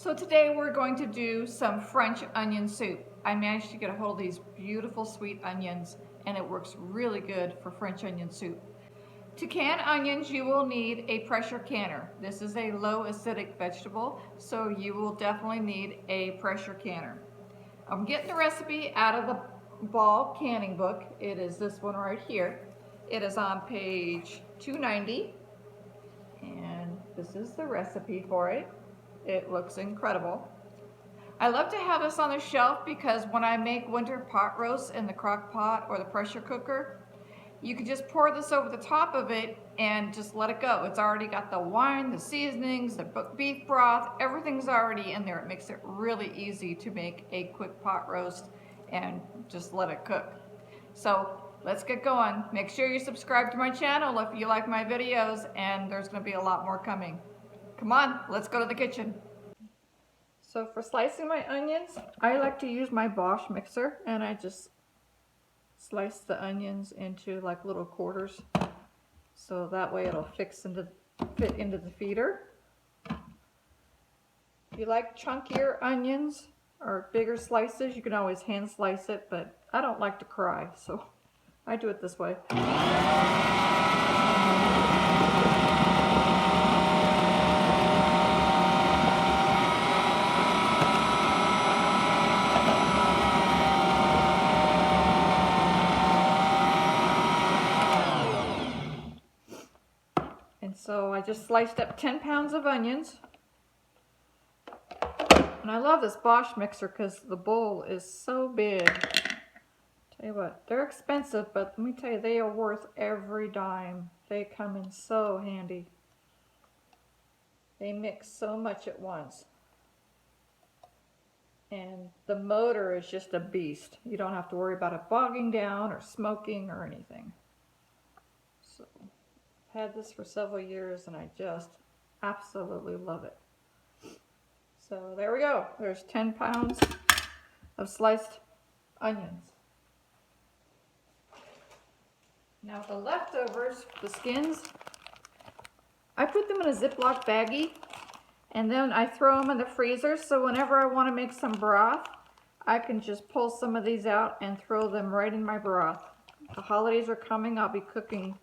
So today we're going to do some French onion soup. I managed to get a hold of these beautiful sweet onions and it works really good for French onion soup. To can onions you will need a pressure canner. This is a low acidic vegetable, so you will definitely need a pressure canner. I'm getting the recipe out of the Ball canning book. It is this one right here. It is on page 290 and this is the recipe for it. It looks incredible. I love to have this on the shelf because when I make winter pot roast in the crock pot or the pressure cooker, you can just pour this over the top of it and just let it go. It's already got the wine, the seasonings, the beef broth, everything's already in there. It makes it really easy to make a quick pot roast and just let it cook. So let's get going. Make sure you subscribe to my channel if you like my videos, and there's going to be a lot more coming. Come on, let's go to the kitchen. So for slicing my onions, I like to use my Bosch mixer, and I just slice the onions into like little quarters, so that way it'll fit into the feeder. If you like chunkier onions or bigger slices, you can always hand slice it, but I don't like to cry, so I do it this way. And so I just sliced up 10 pounds of onions. And I love this Bosch mixer because the bowl is so big. Tell you what, they're expensive, but let me tell you, they are worth every dime. They come in so handy. They mix so much at once. And the motor is just a beast. You don't have to worry about it bogging down or smoking or anything. So I've had this for several years and I just absolutely love it. So there we go. There's 10 pounds of sliced onions. Now the leftovers, the skins, I put them in a Ziploc baggie and then I throw them in the freezer, so whenever I want to make some broth, I can just pull some of these out and throw them right in my broth. The holidays are coming, I'll be cooking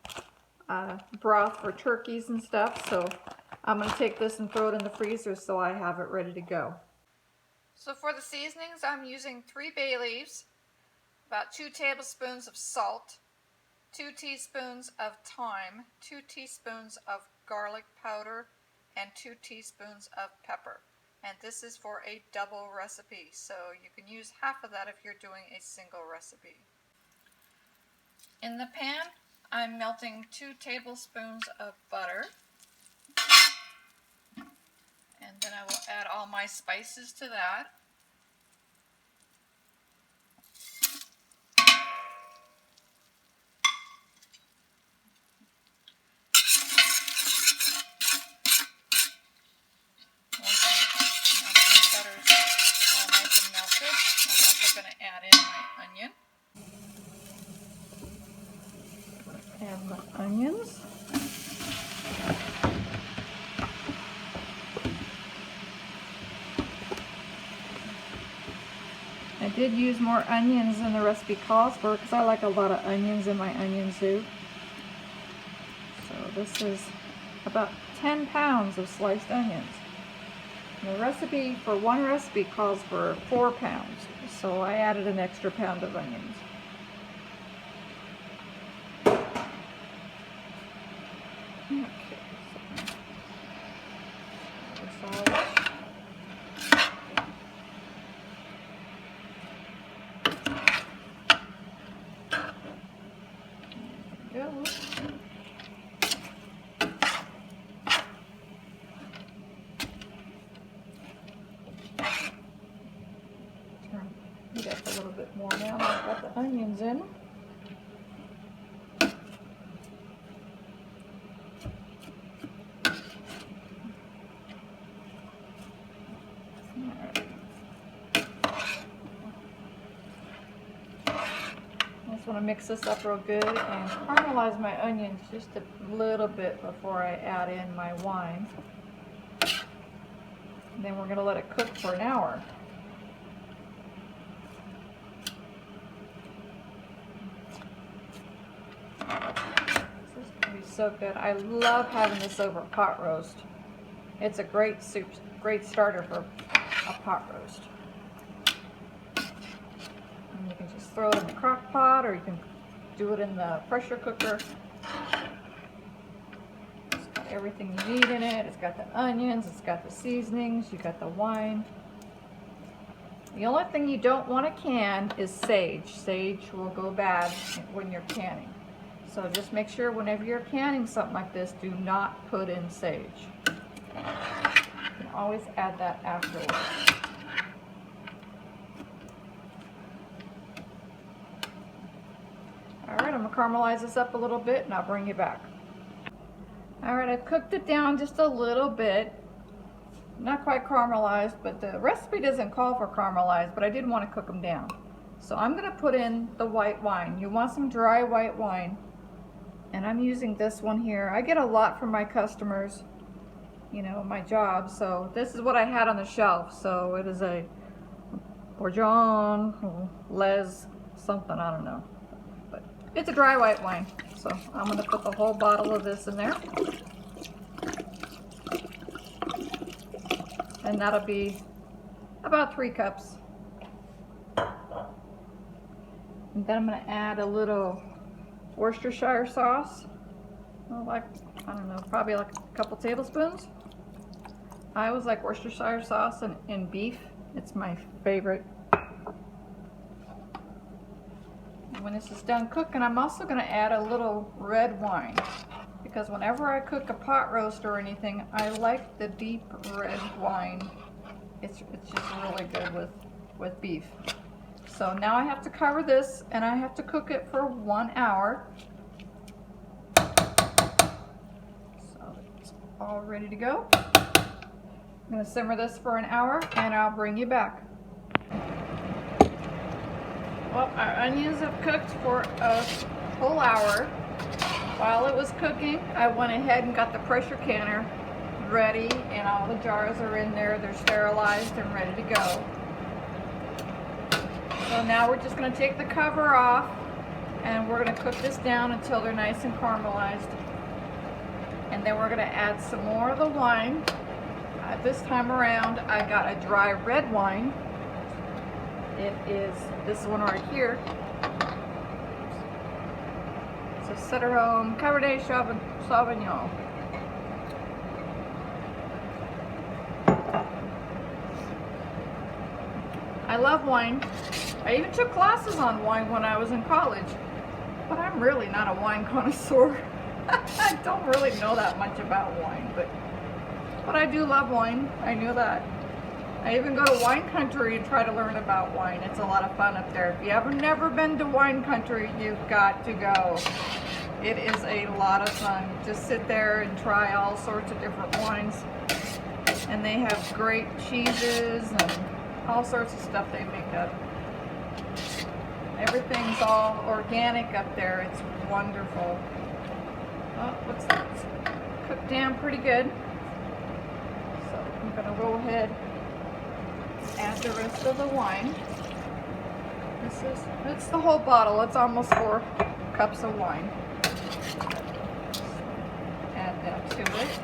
broth for turkeys and stuff, so I'm going to take this and throw it in the freezer so I have it ready to go. So for the seasonings, I'm using 3 bay leaves, about 2 tablespoons of salt, 2 teaspoons of thyme, 2 teaspoons of garlic powder, and 2 teaspoons of pepper. And this is for a double recipe, so you can use half of that if you're doing a single recipe. In the pan, I'm melting 2 tablespoons of butter. And then I will add all my spices to that. Once my butter's all nice and melted, I'm also going to add in my onion. Add my onions. I did use more onions than the recipe calls for because I like a lot of onions in my onion soup. So this is about 10 pounds of sliced onions. And the recipe for one recipe calls for 4 pounds, so I added an extra pound of onions. Okay, so go. Heat up a little bit more now that I've got the onions in. I just want to mix this up real good and caramelize my onions just a little bit before I add in my wine. And then we're going to let it cook for an hour. This is going to be so good. I love having this over pot roast. It's a great soup, great starter for a pot roast. And you can just throw it in the crock pot, or you can do it in the pressure cooker. It's got everything you need in it. It's got the onions, it's got the seasonings, you got the wine. The only thing you don't want to can is sage. Sage will go bad when you're canning. So just make sure whenever you're canning something like this, do not put in sage. You can always add that afterwards. Alright, I'm going to caramelize this up a little bit and I'll bring you back. Alright, I've cooked it down just a little bit. Not quite caramelized, but the recipe doesn't call for caramelized, but I did want to cook them down. So I'm going to put in the white wine. You want some dry white wine. And I'm using this one here. I get a lot from my customers, you know, my job. So this is what I had on the shelf. So it is a Bourgogne, Les, something, I don't know. But it's a dry white wine. So I'm going to put the whole bottle of this in there. And that'll be about 3 cups. And then I'm going to add a little Worcestershire sauce. Well, like, I don't know, probably like a couple tablespoons. I always like Worcestershire sauce in beef. It's my favorite. And when this is done cooking, I'm also going to add a little red wine. Because whenever I cook a pot roast or anything, I like the deep red wine. It's just really good with beef. So now I have to cover this and I have to cook it for 1 hour. So it's all ready to go. I'm going to simmer this for an hour and I'll bring you back. Well, our onions have cooked for a whole hour. While it was cooking, I went ahead and got the pressure canner ready, and all the jars are in there. They're sterilized and ready to go. So now we're just going to take the cover off, and we're going to cook this down until they're nice and caramelized. And then we're going to add some more of the wine. This time around, I got a dry red wine. It is this one right here. Cederholm Cabernet Sauvignon. I love wine. I even took classes on wine when I was in college, but I'm really not a wine connoisseur. I don't really know that much about wine, but I do love wine. I knew that. I even go to wine country and try to learn about wine. It's a lot of fun up there. If you have never been to wine country, you've got to go. It is a lot of fun. Just sit there and try all sorts of different wines. And they have great cheeses and all sorts of stuff they make up. Everything's all organic up there. It's wonderful. Oh, what's that? It's cooked down pretty good. So I'm going to go ahead and add the rest of the wine. It's the whole bottle. It's almost 4 cups of wine. Add that to it.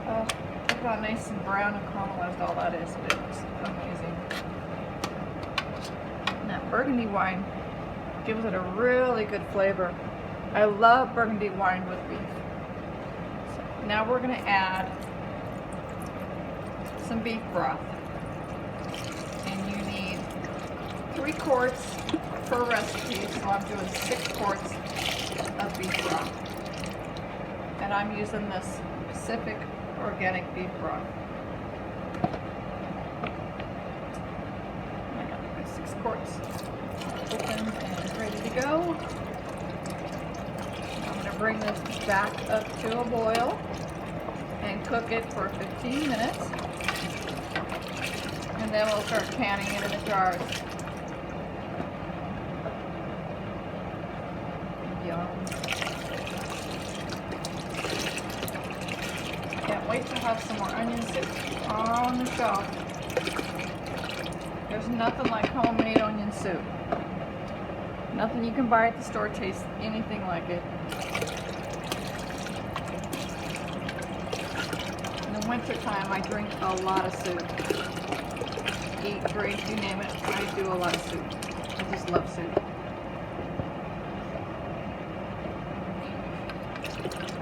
Oh, look how nice and brown and caramelized all that is. It looks amazing. And that burgundy wine gives it a really good flavor. I love burgundy wine with beef. So now we're going to add some beef broth. And you need 3 quarts per recipe, so I'm doing 6 quarts of beef broth. And I'm using this Pacific organic beef broth. I got my 6 quarts open and ready to go. I'm going to bring this back up to a boil and cook it for 15 minutes. And then we'll start canning it in the jars. Yum. have some more onion soup on the shelf. There's nothing like homemade onion soup. Nothing you can buy at the store tastes anything like it. In the winter time, I drink a lot of soup. Eat, drink, you name it. I do a lot of soup. I just love soup.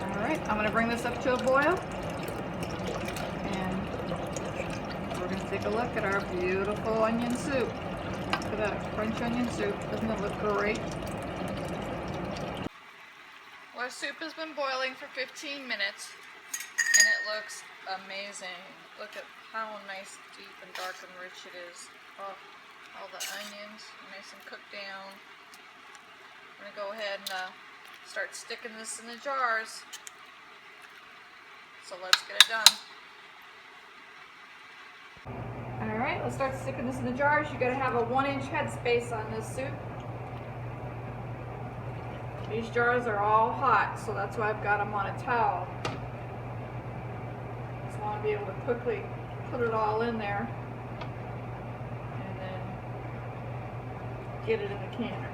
Alright, I'm going to bring this up to a boil. And we're going to take a look at our beautiful onion soup. Look at that French onion soup. Doesn't it look great? Well, our soup has been boiling for 15 minutes. And it looks amazing. Look at how nice, deep, and dark and rich it is. Oh, all the onions nice and cooked down. I'm going to go ahead and start sticking this in the jars. So let's get it done. Alright, let's start sticking this in the jars. You got to have a 1-inch headspace on this soup. These jars are all hot, so that's why I've got them on a towel. Just want to be able to quickly put it all in there and then get it in the canner.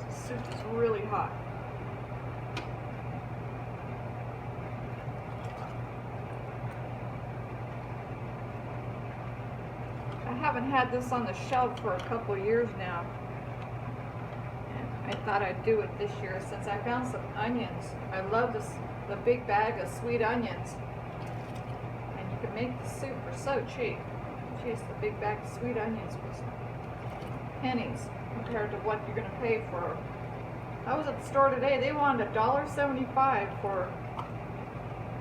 This soup is really hot. I haven't had this on the shelf for a couple years now. I thought I'd do it this year since I found some onions. I love this, the big bag of sweet onions. And you can make the soup for so cheap. Jeez, the big bag of sweet onions was pennies compared to what you're going to pay for. I was at the store today, they wanted $1.75 for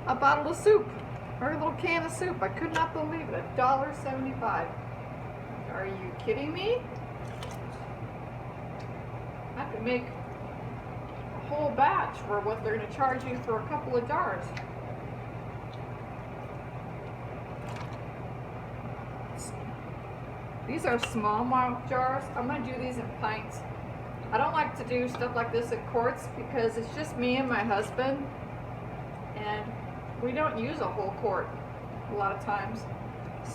a bottle of soup. Or a little can of soup. I could not believe it, $1.75. Are you kidding me? I could make a whole batch for what they're going to charge you for a couple of jars. These are small jars. I'm going to do these in pints. I don't like to do stuff like this in quarts because it's just me and my husband, and we don't use a whole quart a lot of times.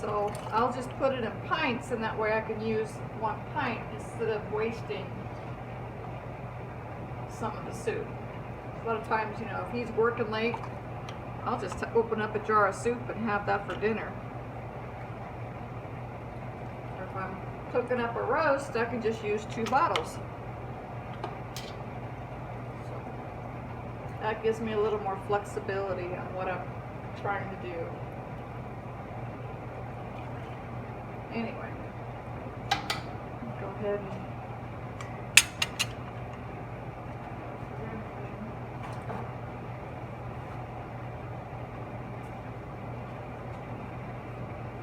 So I'll just put it in pints, and that way I can use 1 pint instead of wasting some of the soup. A lot of times, you know, if he's working late, I'll just open up a jar of soup and have that for dinner. Or if I'm cooking up a roast, I can just use 2 bottles. So that gives me a little more flexibility on what I'm trying to do. Anyway, go ahead and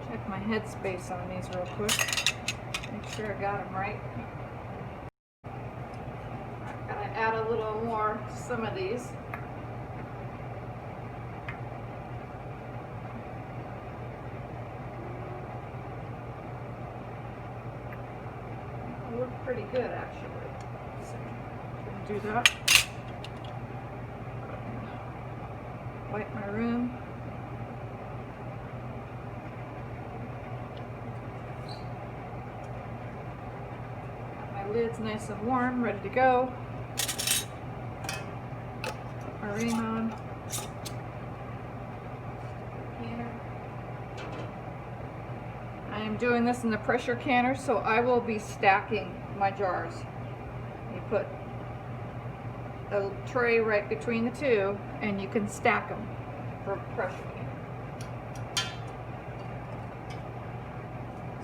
check my headspace on these real quick. Make sure I got them right. I've got to add a little more to some of these. They look pretty good, actually. So I'm going to do that. Wipe my room. Lid's nice and warm, ready to go. Put my ring on. I am doing this in the pressure canner, so I will be stacking my jars. You put a tray right between the two, and you can stack them for pressure canner.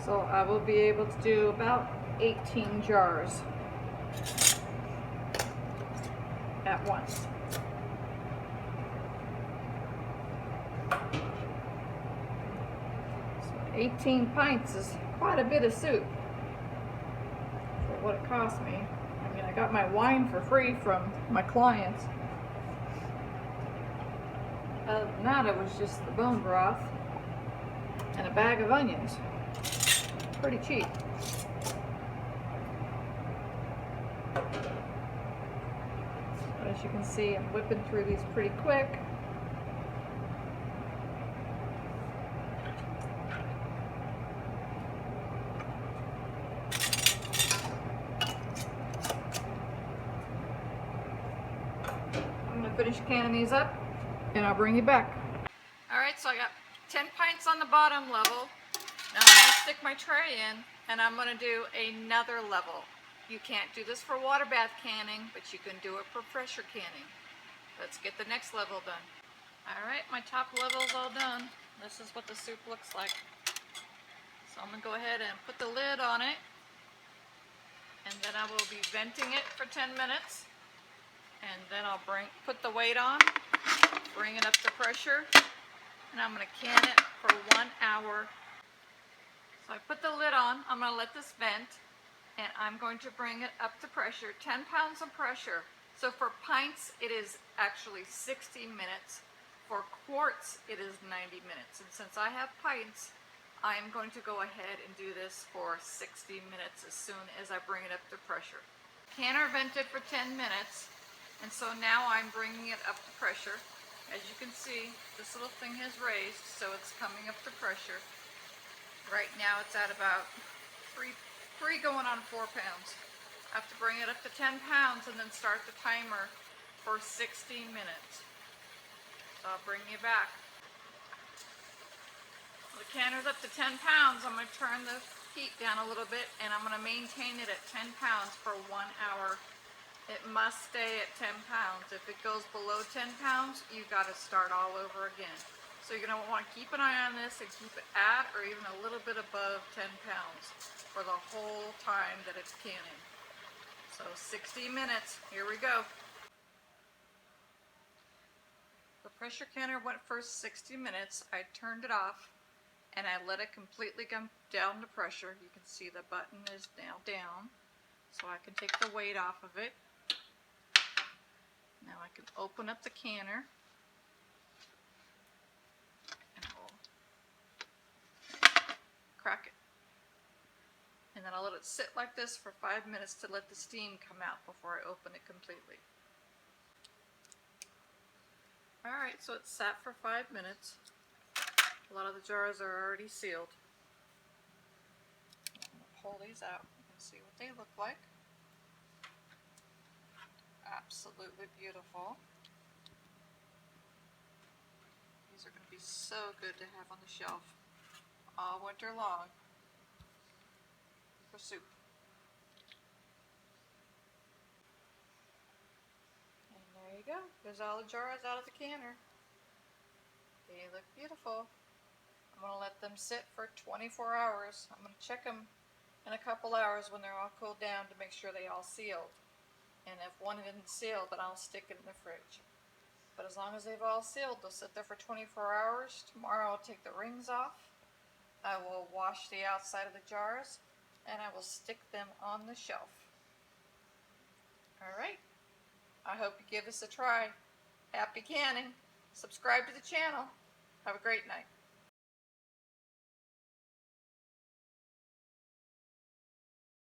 So I will be able to do about 18 jars at once. So 18 pints is quite a bit of soup for what it cost me. I mean, I got my wine for free from my clients. Other than that, it was just the bone broth and a bag of onions. Pretty cheap. you can see, I'm whipping through these pretty quick. I'm going to finish canning these up and I'll bring you back. Alright, so I got 10 pints on the bottom level. Now I'm going to stick my tray in and I'm going to do another level. You can't do this for water bath canning, but you can do it for pressure canning. Let's get the next level done. Alright, my top level's all done. This is what the soup looks like. So I'm going to go ahead and put the lid on it. And then I will be venting it for 10 minutes. And then I'll put the weight on, bring it up to pressure, and I'm going to can it for 1 hour. So I put the lid on, I'm going to let this vent, and I'm going to bring it up to pressure, 10 pounds of pressure. So for pints, it is actually 60 minutes. For quarts, it is 90 minutes. And since I have pints, I am going to go ahead and do this for 60 minutes as soon as I bring it up to pressure. Canner vented for 10 minutes, and so now I'm bringing it up to pressure. As you can see, this little thing has raised, so it's coming up to pressure. Right now it's at about 3 going on 4 pounds. I have to bring it up to 10 pounds and then start the timer for 60 minutes. So I'll bring you back. The canner's up to 10 pounds. I'm going to turn the heat down a little bit and I'm going to maintain it at 10 pounds for 1 hour. It must stay at 10 pounds. If it goes below 10 pounds, you've got to start all over again. So you're going to want to keep an eye on this and keep it at or even a little bit above 10 pounds for the whole time that it's canning. So 60 minutes, here we go. The pressure canner went for 60 minutes. I turned it off and I let it completely come down to pressure. You can see the button is now down, so I can take the weight off of it. Now I can open up the canner and I'll crack it. And then I'll let it sit like this for 5 minutes to let the steam come out before I open it completely. Alright, so it's sat for 5 minutes. A lot of the jars are already sealed. I'm going to pull these out and see what they look like. Absolutely beautiful. These are going to be so good to have on the shelf all winter long for soup. And there you go. There's all the jars out of the canner. They look beautiful. I'm going to let them sit for 24 hours. I'm going to check them in a couple hours when they're all cooled down to make sure they all sealed. And if one isn't sealed, then I'll stick it in the fridge. But as long as they've all sealed, they'll sit there for 24 hours. Tomorrow I'll take the rings off. I will wash the outside of the jars and I will stick them on the shelf. Alright, I hope you give this a try. Happy canning. Subscribe to the channel. Have a great night.